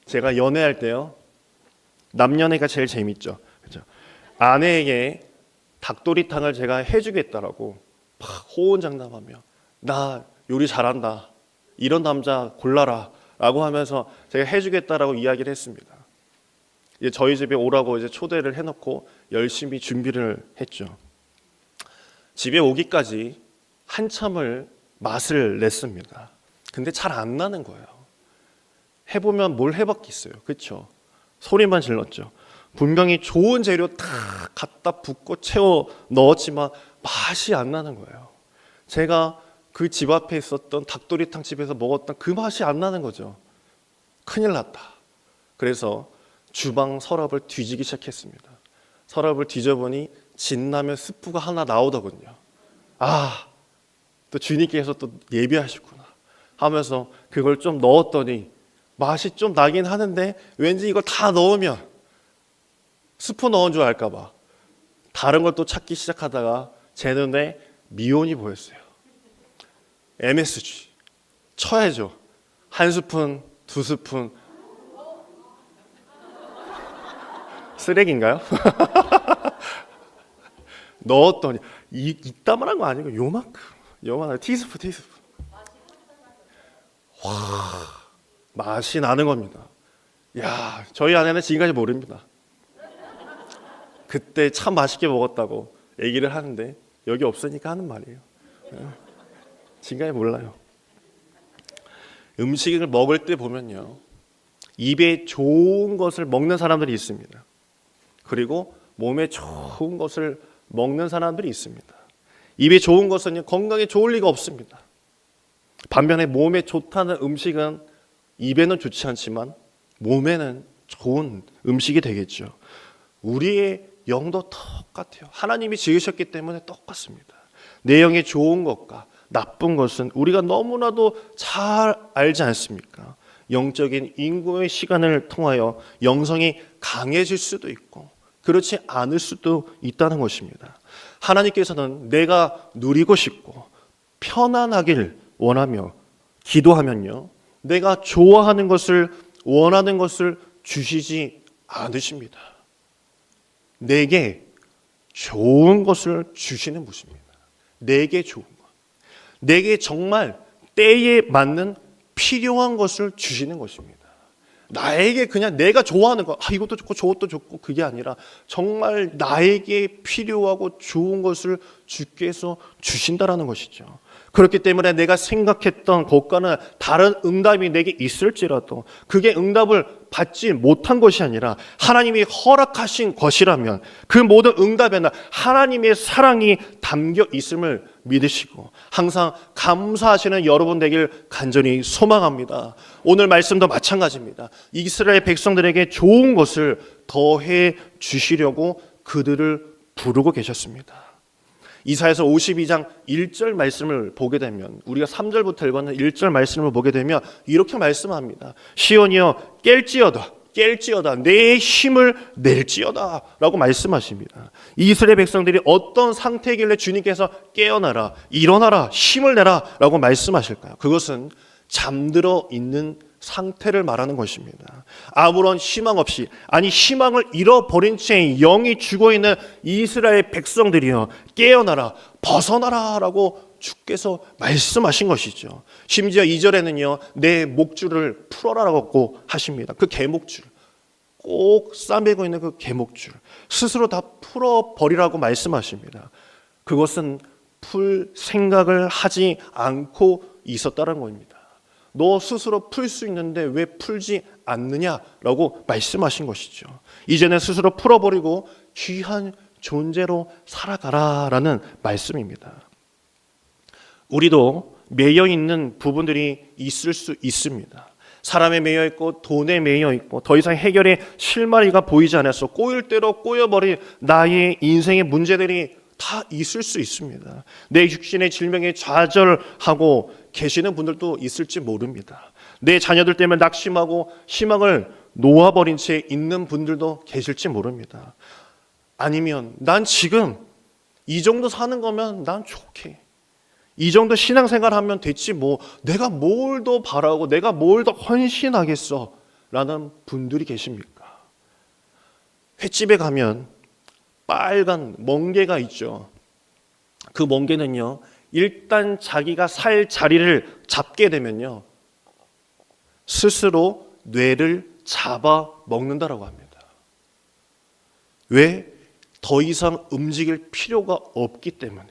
제가 연애할 때요, 남연애가 제일 재밌죠. 그죠? 아내에게 닭도리탕을 제가 해주겠다라고 막 호언장담하며, 나 요리 잘한다, 이런 남자 골라라 라고 하면서 제가 해주겠다라고 이야기를 했습니다. 이제 저희 집에 오라고 이제 초대를 해놓고 열심히 준비를 했죠. 집에 오기까지 한참을 맛을 냈습니다. 근데 잘 안 나는 거예요. 해보면 뭘 해봤겠어요. 그렇죠? 소리만 질렀죠. 분명히 좋은 재료 다 갖다 붓고 채워 넣었지만 맛이 안 나는 거예요. 제가 그 집 앞에 있었던 닭도리탕 집에서 먹었던 그 맛이 안 나는 거죠. 큰일 났다. 그래서 주방 서랍을 뒤지기 시작했습니다. 서랍을 뒤져보니 진라면 스프가 하나 나오더군요. 아, 또 주님께서 또 예비하시구나 하면서 그걸 좀 넣었더니 맛이 좀 나긴 하는데, 왠지 이걸 다 넣으면 스프 넣은 줄 알까 봐 다른 걸 또 찾기 시작하다가 제 눈에 미온이 보였어요. MSG 쳐야죠. 한 스푼, 두 스푼. 쓰레기인가요? 넣었더니 이따만한 거 아니고 요만한 티스푼. 와, 맛이 나는 겁니다. 야, 저희 아내는 지금까지 모릅니다. 그때 참 맛있게 먹었다고 얘기를 하는데 여기 없으니까 하는 말이에요. 지금까지 몰라요. 음식을 먹을 때 보면요, 입에 좋은 것을 먹는 사람들이 있습니다. 그리고 몸에 좋은 것을 먹는 사람들이 있습니다. 입에 좋은 것은 건강에 좋을 리가 없습니다. 반면에 몸에 좋다는 음식은 입에는 좋지 않지만 몸에는 좋은 음식이 되겠죠. 우리의 영도 똑같아요. 하나님이 지으셨기 때문에 똑같습니다. 내 영에 좋은 것과 나쁜 것은 우리가 너무나도 잘 알지 않습니까? 영적인 인고의 시간을 통하여 영성이 강해질 수도 있고 그렇지 않을 수도 있다는 것입니다. 하나님께서는 내가 누리고 싶고 편안하길 원하며 기도하면요, 내가 좋아하는 것을, 원하는 것을 주시지 않으십니다. 내게 좋은 것을 주시는 분입니다. 내게 좋은 것, 내게 정말 때에 맞는 필요한 것을 주시는 것입니다. 나에게 그냥 내가 좋아하는 거, 이것도 좋고 저것도 좋고, 그게 아니라 정말 나에게 필요하고 좋은 것을 주께서 주신다라는 것이죠. 그렇기 때문에 내가 생각했던 것과는 다른 응답이 내게 있을지라도 그게 응답을 받지 못한 것이 아니라 하나님이 허락하신 것이라면 그 모든 응답에는 하나님의 사랑이 담겨 있음을 믿으시고 항상 감사하시는 여러분 되길 간절히 소망합니다. 오늘 말씀도 마찬가지입니다. 이스라엘 백성들에게 좋은 것을 더해 주시려고 그들을 부르고 계셨습니다. 이사야서 52장 1절 말씀을 보게 되면, 우리가 3절부터 읽었는 1절 말씀을 보게 되면 이렇게 말씀합니다. 시온이여 깰지어다 내 힘을 낼지어다 라고 말씀하십니다. 이스라엘 백성들이 어떤 상태이길래 주님께서 깨어나라, 일어나라, 힘을 내라 라고 말씀하실까요? 그것은 잠들어 있는 상태를 말하는 것입니다. 아무런 희망 없이, 아니 희망을 잃어버린 채 영이 죽어있는 이스라엘 백성들이여 깨어나라, 벗어나라 라고 주께서 말씀하신 것이죠. 심지어 2절에는요 내 목줄을 풀어라라고 하십니다. 그 개목줄, 꼭 싸매고 있는 그 개목줄 스스로 다 풀어버리라고 말씀하십니다. 그것은 풀 생각을 하지 않고 있었다는 겁니다. 너 스스로 풀 수 있는데 왜 풀지 않느냐라고 말씀하신 것이죠. 이제는 스스로 풀어버리고 귀한 존재로 살아가라라는 말씀입니다. 우리도 매여 있는 부분들이 있을 수 있습니다. 사람에 매여 있고 돈에 매여 있고 더 이상 해결의 실마리가 보이지 않아서 꼬일 대로 꼬여버린 나의 인생의 문제들이 다 있을 수 있습니다. 내 육신의 질병에 좌절하고 계시는 분들도 있을지 모릅니다. 내 자녀들 때문에 낙심하고 희망을 놓아버린 채 있는 분들도 계실지 모릅니다. 아니면 난 지금 이 정도 사는 거면 난 좋게, 이 정도 신앙생활 하면 됐지 뭐 내가 뭘 더 바라고 내가 뭘 더 헌신하겠어, 라는 분들이 계십니까? 횟집에 가면 빨간 멍게가 있죠. 그 멍게는요, 일단 자기가 살 자리를 잡게 되면요, 스스로 뇌를 잡아 먹는다라고 합니다. 왜? 더 이상 움직일 필요가 없기 때문에.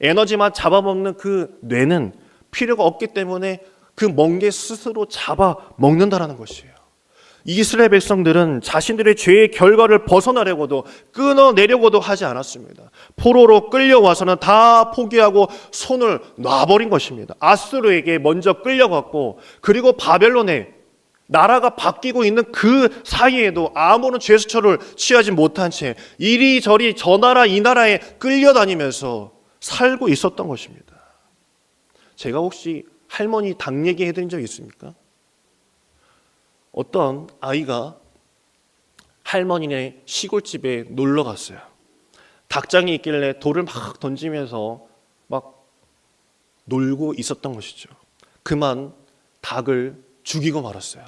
에너지만 잡아먹는 그 뇌는 필요가 없기 때문에 그 멍게 스스로 잡아 먹는다라는 것이에요. 이스라엘 백성들은 자신들의 죄의 결과를 벗어나려고도 끊어내려고도 하지 않았습니다. 포로로 끌려와서는 다 포기하고 손을 놔버린 것입니다. 아수르에게 먼저 끌려갔고, 그리고 바벨론에 나라가 바뀌고 있는 그 사이에도 아무런 제스처를 취하지 못한 채 이리저리 저 나라 이 나라에 끌려다니면서 살고 있었던 것입니다. 제가 혹시 할머니 닭 얘기 해드린 적 있습니까? 어떤 아이가 할머니네 시골집에 놀러 갔어요. 닭장이 있길래 돌을 막 던지면서 막 놀고 있었던 것이죠. 그만 닭을 죽이고 말았어요.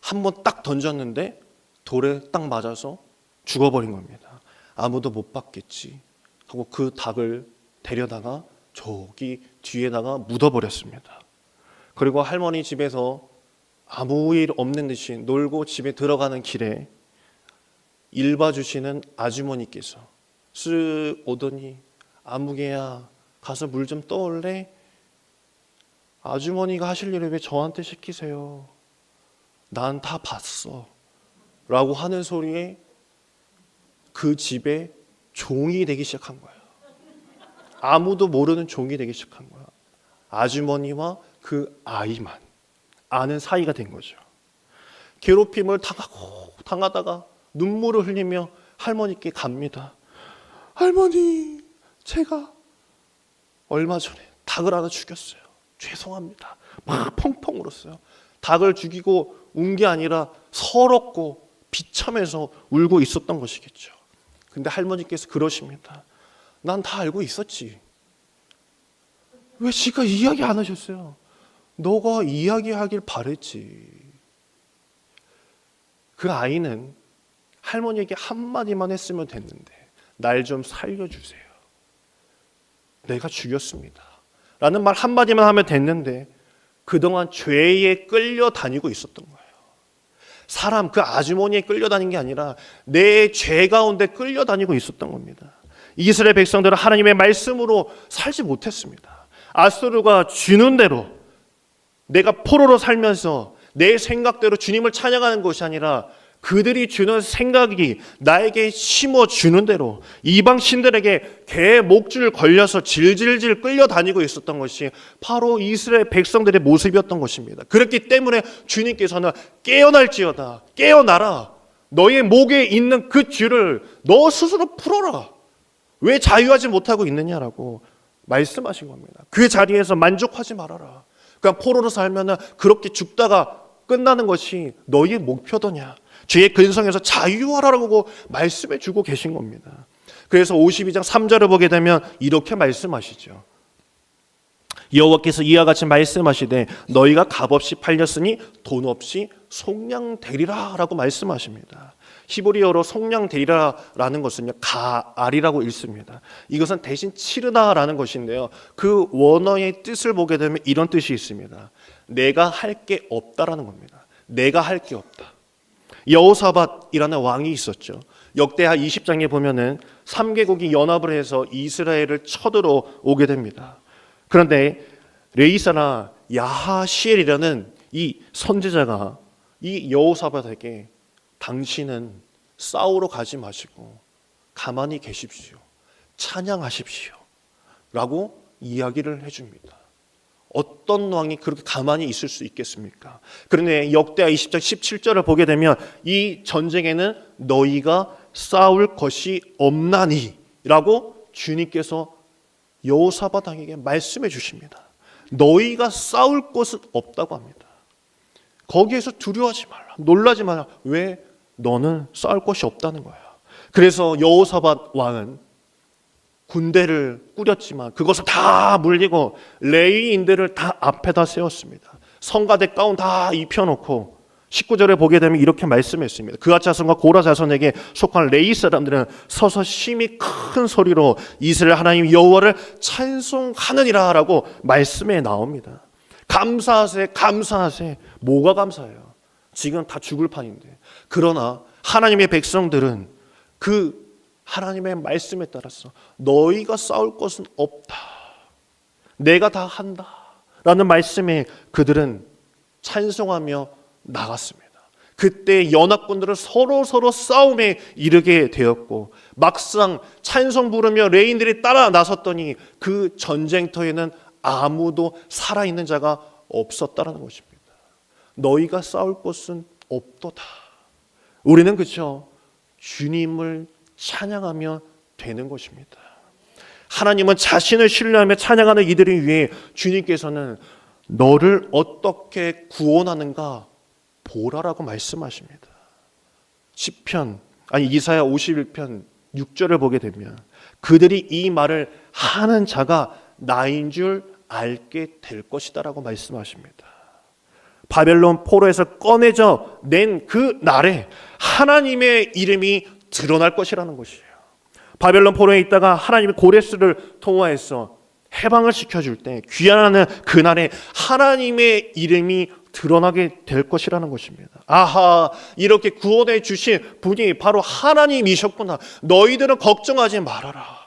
한번 딱 던졌는데 돌에 딱 맞아서 죽어버린 겁니다. 아무도 못 봤겠지 하고 그 닭을 데려다가 저기 뒤에다가 묻어버렸습니다. 그리고 할머니 집에서 아무 일 없는 듯이 놀고 집에 들어가는 길에 일 봐주시는 아주머니께서 쓱 오더니, 아무개야 가서 물 좀 떠올래? 아주머니가 하실 일을 왜 저한테 시키세요? 난 다 봤어 라고 하는 소리에 그 집에 종이 되기 시작한 거예요. 아무도 모르는 종이 되기 시작한 거야. 아주머니와 그 아이만 아는 사이가 된 거죠. 괴롭힘을 당하다가 눈물을 흘리며 할머니께 갑니다. 할머니, 제가 얼마 전에 닭을 하나 죽였어요. 죄송합니다. 막 펑펑 울었어요. 닭을 죽이고 운 게 아니라 서럽고 비참해서 울고 있었던 것이겠죠. 근데 할머니께서 그러십니다. 난 다 알고 있었지. 왜 지가 이야기 안 하셨어요? 너가 이야기하길 바랬지. 그 아이는 할머니에게 한마디만 했으면 됐는데, 날 좀 살려주세요. 내가 죽였습니다. 라는 말 한마디만 하면 됐는데 그동안 죄에 끌려다니고 있었던 거예요. 사람, 그 아주머니에 끌려다닌 게 아니라 내 죄 가운데 끌려다니고 있었던 겁니다. 이스라엘 백성들은 하나님의 말씀으로 살지 못했습니다. 아수르가 주는 대로, 내가 포로로 살면서 내 생각대로 주님을 찬양하는 것이 아니라 그들이 주는 생각이 나에게 심어주는 대로 이방 신들에게 개 목줄 걸려서 질질질 끌려다니고 있었던 것이 바로 이스라엘 백성들의 모습이었던 것입니다. 그렇기 때문에 주님께서는 깨어날지어다, 깨어나라. 너의 목에 있는 그 줄을 너 스스로 풀어라. 왜 자유하지 못하고 있느냐라고 말씀하신 겁니다. 그 자리에서 만족하지 말아라. 그냥 포로로 살면 그렇게 죽다가 끝나는 것이 너의 목표더냐. 죄의 근성에서 자유하라고 말씀해 주고 계신 겁니다. 그래서 52장 3절을 보게 되면 이렇게 말씀하시죠. 여호와께서 이와 같이 말씀하시되 너희가 값없이 팔렸으니 돈 없이 속량되리라 라고 말씀하십니다. 히브리어로 속량되리라라는 것은요, 가알이라고 읽습니다. 이것은 대신 치르다라는 것인데요, 그 원어의 뜻을 보게 되면 이런 뜻이 있습니다. 내가 할 게 없다라는 겁니다. 내가 할 게 없다. 여호사밧이라는 왕이 있었죠. 역대하 20장에 보면은 3개국이 연합을 해서 이스라엘을 쳐들어오게 됩니다. 그런데 레이사나 야하시엘이라는 이 선지자가 이 여호사밧에게 당신은 싸우러 가지 마시고 가만히 계십시오. 찬양하십시오. 라고 이야기를 해줍니다. 어떤 왕이 그렇게 가만히 있을 수 있겠습니까? 그런데 역대하 20장 17절을 보게 되면 이 전쟁에는 너희가 싸울 것이 없나니 라고 주님께서 여호사밧에게 말씀해 주십니다. 너희가 싸울 것은 없다고 합니다. 거기에서 두려워하지 말라, 놀라지 마라. 왜? 너는 싸울 것이 없다는 거야. 그래서 여호사밧 왕은 군대를 꾸렸지만 그것을 다 물리고 레위인들을 다 앞에다 세웠습니다. 성가대 가운 다 입혀놓고 19절에 보게 되면 이렇게 말씀했습니다. 그앗 자손과 고라 자손에게 속한 레위 사람들은 서서 심히 큰 소리로 이스라엘 하나님 여호와를 찬송하느니라 라고 말씀에 나옵니다. 감사하세, 감사하세. 뭐가 감사해요? 지금 다 죽을 판인데. 그러나 하나님의 백성들은 그 하나님의 말씀에 따라서 너희가 싸울 것은 없다, 내가 다 한다 라는 말씀에 그들은 찬송하며 나갔습니다. 그때 연합군들은 서로 싸움에 이르게 되었고, 막상 찬송 부르며 레인들이 따라 나섰더니 그 전쟁터에는 아무도 살아있는 자가 없었다라는 것입니다. 너희가 싸울 것은 없도다. 우리는 그렇죠, 주님을 찬양하며 되는 것입니다. 하나님은 자신을 신뢰하며 찬양하는 이들을 위해 주님께서는 너를 어떻게 구원하는가 보라라고 말씀하십니다. 이사야 51편 6절을 보게 되면 그들이 이 말을 하는 자가 나인 줄 알게 될 것이다 라고 말씀하십니다. 바벨론 포로에서 꺼내져 낸 그 날에 하나님의 이름이 드러날 것이라는 것이에요. 바벨론 포로에 있다가 하나님이 고레스를 통하여서 해방을 시켜줄 때, 귀환하는 그날에 하나님의 이름이 드러나게 될 것이라는 것입니다. 아하, 이렇게 구원해 주신 분이 바로 하나님이셨구나. 너희들은 걱정하지 말아라.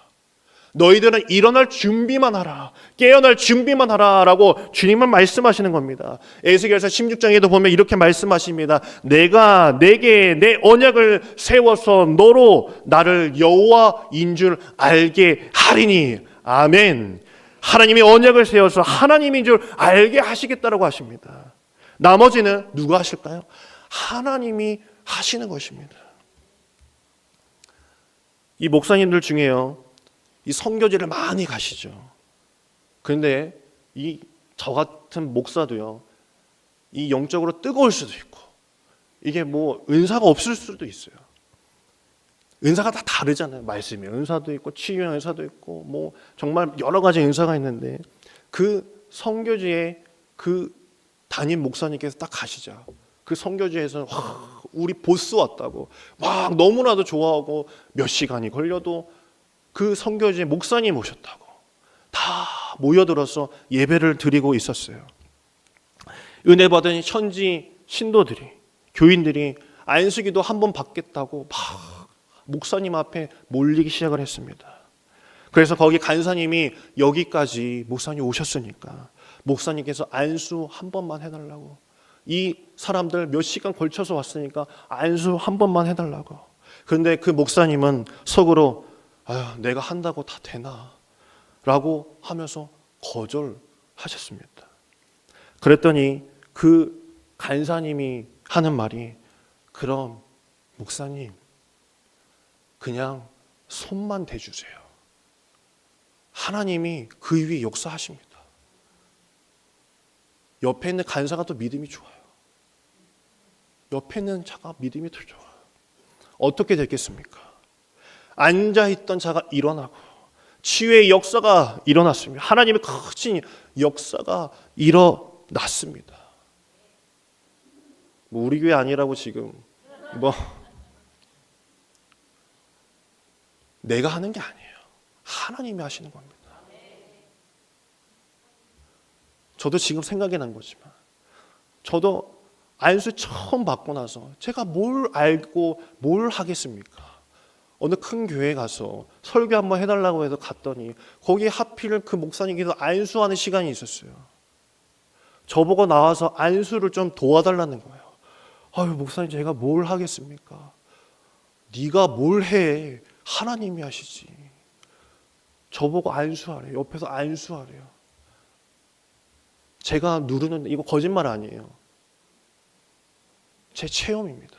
너희들은 일어날 준비만 하라, 깨어날 준비만 하라 라고 주님은 말씀하시는 겁니다. 에스겔서 16장에도 보면 이렇게 말씀하십니다. 내가 내게 내 언약을 세워서 너로 나를 여호와인 줄 알게 하리니. 아멘. 하나님이 언약을 세워서 하나님인 줄 알게 하시겠다라고 하십니다. 나머지는 누가 하실까요? 하나님이 하시는 것입니다. 이 목사님들 중에요, 이 선교지를 많이 가시죠. 그런데 저 같은 목사도요, 이 영적으로 뜨거울 수도 있고, 이게 뭐 은사가 없을 수도 있어요. 은사가 다 다르잖아요. 말씀의 은사도 있고 치유의 은사도 있고 뭐 정말 여러 가지 은사가 있는데, 그 선교지에 그 담임 목사님께서 딱 가시자 그 선교지에서 우리 보스 왔다고 막 너무나도 좋아하고, 몇 시간이 걸려도 그 선교지에 목사님 오셨다고 다 모여들어서 예배를 드리고 있었어요. 은혜 받은 천지 신도들이, 교인들이 안수기도 한번 받겠다고 막 목사님 앞에 몰리기 시작을 했습니다. 그래서 거기 간사님이 여기까지 목사님 오셨으니까 목사님께서 안수 한 번만 해달라고, 이 사람들 몇 시간 걸쳐서 왔으니까 안수 한 번만 해달라고. 그런데 그 목사님은 속으로 내가 한다고 다 되나? 라고 하면서 거절하셨습니다. 그랬더니 그 간사님이 하는 말이, 그럼 목사님 그냥 손만 대주세요. 하나님이 그 위에 역사하십니다. 옆에 있는 간사가 또 믿음이 좋아요. 옆에 있는 자가 믿음이 더 좋아요. 어떻게 됐겠습니까? 앉아있던 자가 일어나고 치유의 역사가 일어났습니다. 하나님의 크신 역사가 일어났습니다. 우리 교회 아니라고 지금 내가 하는 게 아니에요. 하나님이 하시는 겁니다. 저도 지금 생각이 난 거지만, 저도 안수 처음 받고 나서 제가 뭘 알고 뭘 하겠습니까? 어느 큰 교회에 가서 설교 한번 해달라고 해서 갔더니 거기에 하필 그 목사님께서 안수하는 시간이 있었어요. 저보고 나와서 안수를 좀 도와달라는 거예요. 목사님 제가 뭘 하겠습니까? 네가 뭘 해? 하나님이 하시지. 저보고 안수하래요. 옆에서 안수하래요. 제가 누르는데, 이거 거짓말 아니에요. 제 체험입니다.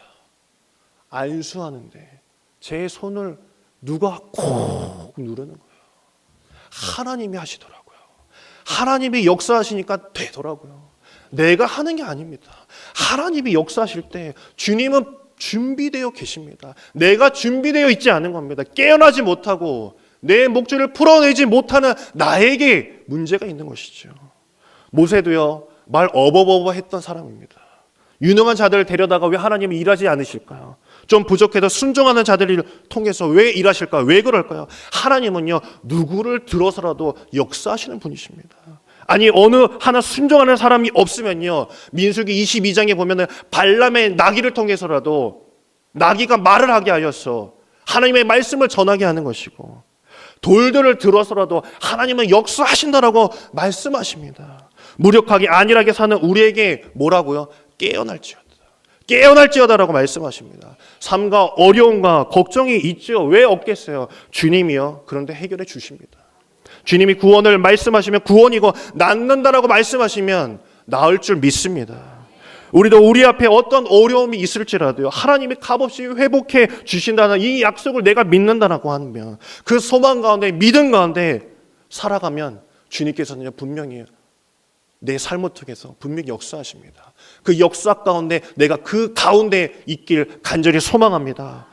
안수하는데 제 손을 누가 콕 누르는 거예요. 하나님이 하시더라고요. 하나님이 역사하시니까 되더라고요. 내가 하는 게 아닙니다. 하나님이 역사하실 때 주님은 준비되어 계십니다. 내가 준비되어 있지 않은 겁니다. 깨어나지 못하고 내 목줄을 풀어내지 못하는 나에게 문제가 있는 것이죠. 모세도요, 말 어버버버 했던 사람입니다. 유능한 자들을 데려다가 왜 하나님이 일하지 않으실까요? 좀 부족해도 순종하는 자들을 통해서 왜 일하실까요? 왜 그럴까요? 하나님은요, 누구를 들어서라도 역사하시는 분이십니다. 아니, 어느 하나 순종하는 사람이 없으면요, 민수기 22장에 보면은 발람의 나귀를 통해서라도 나귀가 말을 하게 하여서 하나님의 말씀을 전하게 하는 것이고, 돌들을 들어서라도 하나님은 역사하신다라고 말씀하십니다. 무력하게 안일하게 사는 우리에게 뭐라고요? 깨어날지어다라고 말씀하십니다. 삶과 어려움과 걱정이 있죠. 왜 없겠어요? 주님이요, 그런데 해결해 주십니다. 주님이 구원을 말씀하시면 구원이고 낫는다라고 말씀하시면 나을 줄 믿습니다. 우리도 우리 앞에 어떤 어려움이 있을지라도요, 하나님이 값없이 회복해 주신다는 이 약속을 내가 믿는다라고 하면, 그 소망 가운데, 믿음 가운데 살아가면 주님께서는 분명히 내 삶을 통해서 분명히 역사하십니다. 그 역사 가운데 내가 그 가운데 있길 간절히 소망합니다.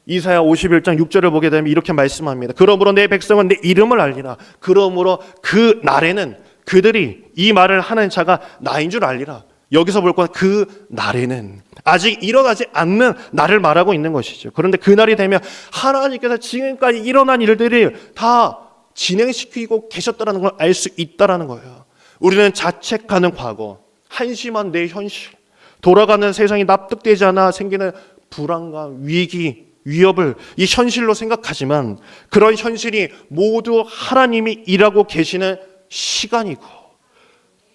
이사야 51장 6절을 보게 되면 이렇게 말씀합니다. 그러므로 내 백성은 내 이름을 알리라. 그러므로 그 날에는 그들이 이 말을 하는 자가 나인 줄 알리라. 여기서 볼 건 그 날에는 아직 일어나지 않는 날을 말하고 있는 것이죠. 그런데 그 날이 되면 하나님께서 지금까지 일어난 일들이 다 진행시키고 계셨다는 걸 알 수 있다는 거예요. 우리는 자책하는 과거, 한심한 내 현실, 돌아가는 세상이 납득되지 않아 생기는 불안감, 위기, 위협을 이 현실로 생각하지만, 그런 현실이 모두 하나님이 일하고 계시는 시간이고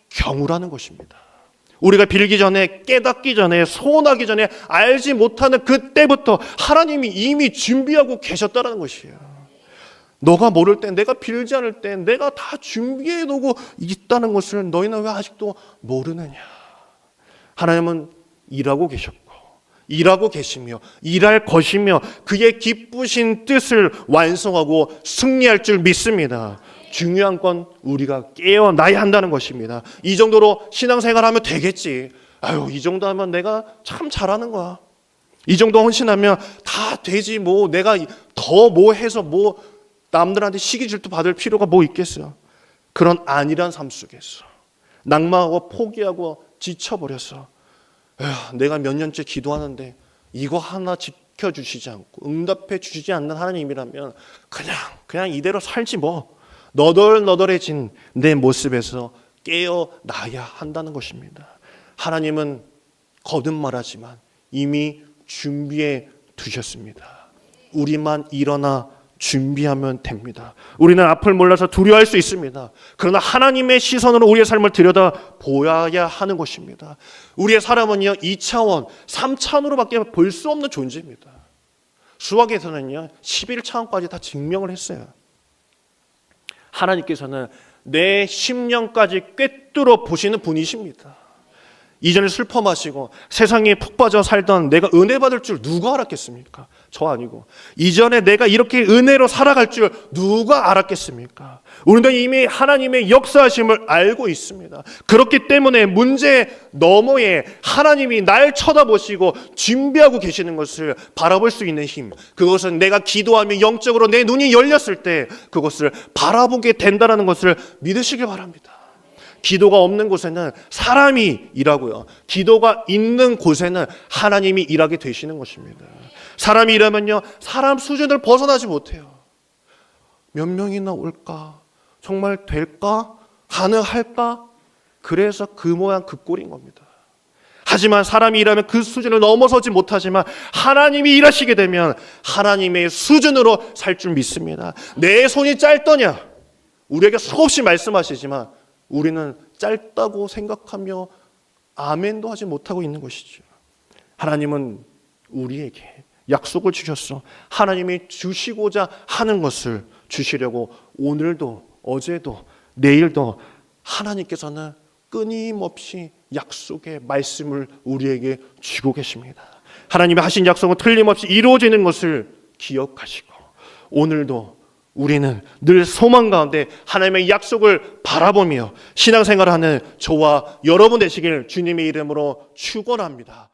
경우라는 것입니다. 우리가 빌기 전에, 깨닫기 전에, 소원하기 전에, 알지 못하는 그때부터 하나님이 이미 준비하고 계셨다는 것이에요. 너가 모를 때, 내가 빌지 않을 때 내가 다 준비해 놓고 있다는 것을 너희는 왜 아직도 모르느냐. 하나님은 일하고 계셨고 일하고 계시며 일할 것이며 그의 기쁘신 뜻을 완성하고 승리할 줄 믿습니다. 중요한 건 우리가 깨어나야 한다는 것입니다. 이 정도로 신앙생활하면 되겠지. 아유, 이 정도 하면 내가 참 잘하는 거야. 이 정도 헌신하면 다 되지. 뭐 내가 더 뭐 해서 뭐 남들한테 시기 질투 받을 필요가 뭐 있겠어요. 그런 안일한 삶 속에서 낙망하고 포기하고 지쳐버려서, 내가 몇 년째 기도하는데 이거 하나 지켜주시지 않고 응답해 주시지 않는 하나님이라면 그냥 이대로 살지 뭐. 너덜너덜해진 내 모습에서 깨어나야 한다는 것입니다. 하나님은 거듭말하지만 이미 준비해 두셨습니다. 우리만 일어나 준비하면 됩니다. 우리는 앞을 몰라서 두려워할 수 있습니다. 그러나 하나님의 시선으로 우리의 삶을 들여다보아야 하는 것입니다. 우리의 사람은요, 2차원, 3차원으로밖에 볼 수 없는 존재입니다. 수학에서는요 11차원까지 다 증명을 했어요. 하나님께서는 내 심령까지 꿰뚫어 보시는 분이십니다. 이전에 슬퍼 마시고 세상에 푹 빠져 살던 내가 은혜 받을 줄 누가 알았겠습니까? 저 아니고. 이전에 내가 이렇게 은혜로 살아갈 줄 누가 알았겠습니까? 우리는 이미 하나님의 역사하심을 알고 있습니다. 그렇기 때문에 문제 너머에 하나님이 날 쳐다보시고 준비하고 계시는 것을 바라볼 수 있는 힘, 그것은 내가 기도하며 영적으로 내 눈이 열렸을 때 그것을 바라보게 된다는 것을 믿으시길 바랍니다. 기도가 없는 곳에는 사람이 일하고요, 기도가 있는 곳에는 하나님이 일하게 되시는 것입니다. 사람이 일하면요, 사람 수준을 벗어나지 못해요. 몇 명이나 올까? 정말 될까? 가능할까? 그래서 그 모양 그 꼴인 겁니다. 하지만 사람이 일하면 그 수준을 넘어서지 못하지만 하나님이 일하시게 되면 하나님의 수준으로 살 줄 믿습니다. 내 손이 짧더냐? 우리에게 수없이 말씀하시지만 우리는 짧다고 생각하며 아멘도 하지 못하고 있는 것이죠. 하나님은 우리에게 약속을 주셨어. 하나님이 주시고자 하는 것을 주시려고 오늘도 어제도 내일도 하나님께서는 끊임없이 약속의 말씀을 우리에게 주고 계십니다. 하나님이 하신 약속은 틀림없이 이루어지는 것을 기억하시고 오늘도 우리는 늘 소망 가운데 하나님의 약속을 바라보며 신앙생활을 하는 저와 여러분 되시길 주님의 이름으로 축원합니다.